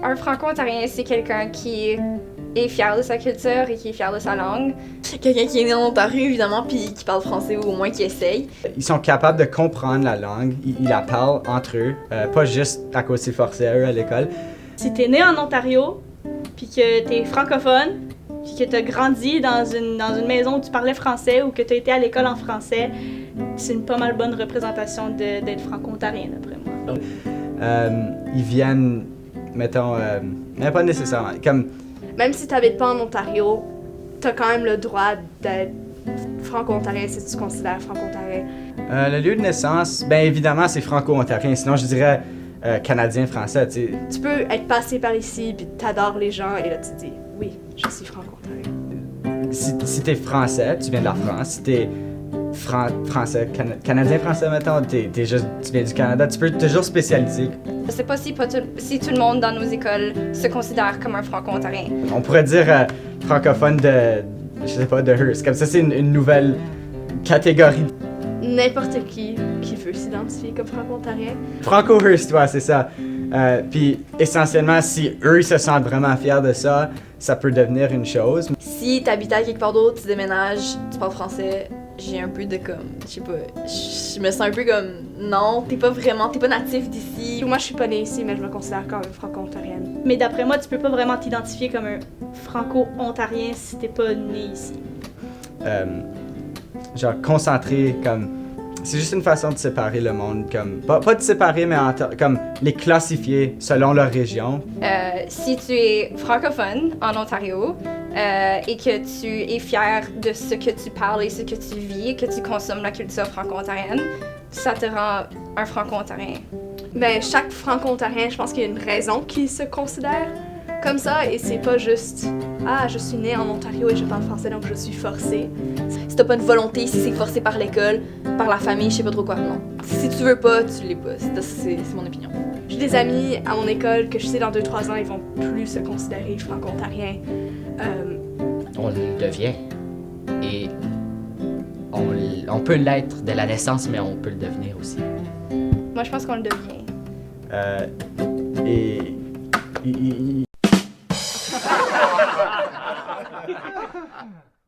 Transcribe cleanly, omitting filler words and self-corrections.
Un franco-ontarien, c'est quelqu'un qui est fier de sa culture et qui est fier de sa langue. Quelqu'un qui est né en Ontario, évidemment, puis qui parle français ou au moins qui essaye. Ils sont capables de comprendre la langue, ils la parlent entre eux, pas juste à cause c'est forcé à eux à l'école. Si t'es né en Ontario, puis que t'es francophone, puis que t'as grandi dans une maison où tu parlais français ou que t'as été à l'école en français, c'est une pas mal bonne représentation d'être franco-ontarien, d'après moi. Ils viennent, mettons, mais pas nécessairement, comme... Même si t'habites pas en Ontario, t'as quand même le droit d'être franco-ontarien si tu te considères franco-ontarien. Le lieu de naissance, bien évidemment, c'est franco-ontarien, sinon je dirais canadien-français, tu sais. Tu peux être passé par ici puis t'adores les gens et là tu te dis « Oui, je suis franco-ontarien ». Si t'es français, tu viens de la France. Si t'es français, canadien-français, mettons, tu viens du Canada, tu peux toujours spécialiser. Je sais pas si tout le monde dans nos écoles se considère comme un franco-ontarien. On pourrait dire francophone de, je sais pas, de Hearst. Comme ça, c'est une nouvelle catégorie. N'importe qui veut s'identifier comme franco-ontarien. Franco-Hearst, ouais, c'est ça. Puis essentiellement, si eux ils se sentent vraiment fiers de ça, ça peut devenir une chose. Si t'habites à quelque part d'autre, tu déménages, tu parles français, j'ai un peu de comme, je sais pas, je me sens un peu comme, non, t'es pas natif d'ici. Moi je suis pas née ici mais je me considère comme franco-ontarienne. Mais d'après moi, tu peux pas vraiment t'identifier comme un franco-ontarien si t'es pas né ici. Genre concentré comme... C'est juste une façon de séparer le monde, comme... Pas de séparer, mais comme les classifier selon leur région. Si tu es francophone en Ontario et que tu es fier de ce que tu parles et ce que tu vis et que tu consommes la culture franco-ontarienne, ça te rend un franco-ontarien. Ben chaque franco-ontarien, je pense qu'il y a une raison qu'il se considère comme ça et c'est pas juste « Ah, je suis née en Ontario et je parle français donc je suis forcée ». Si t'as pas une volonté, si c'est forcé par l'école, par la famille, je sais pas trop quoi, non. Si tu veux pas, tu l'es pas. C'est mon opinion. J'ai des amis à mon école que je sais dans 2-3 ans, ils vont plus se considérer franco-ontariens. On le devient. Et on peut l'être de la naissance, mais on peut le devenir aussi. Moi, je pense qu'on le devient. Et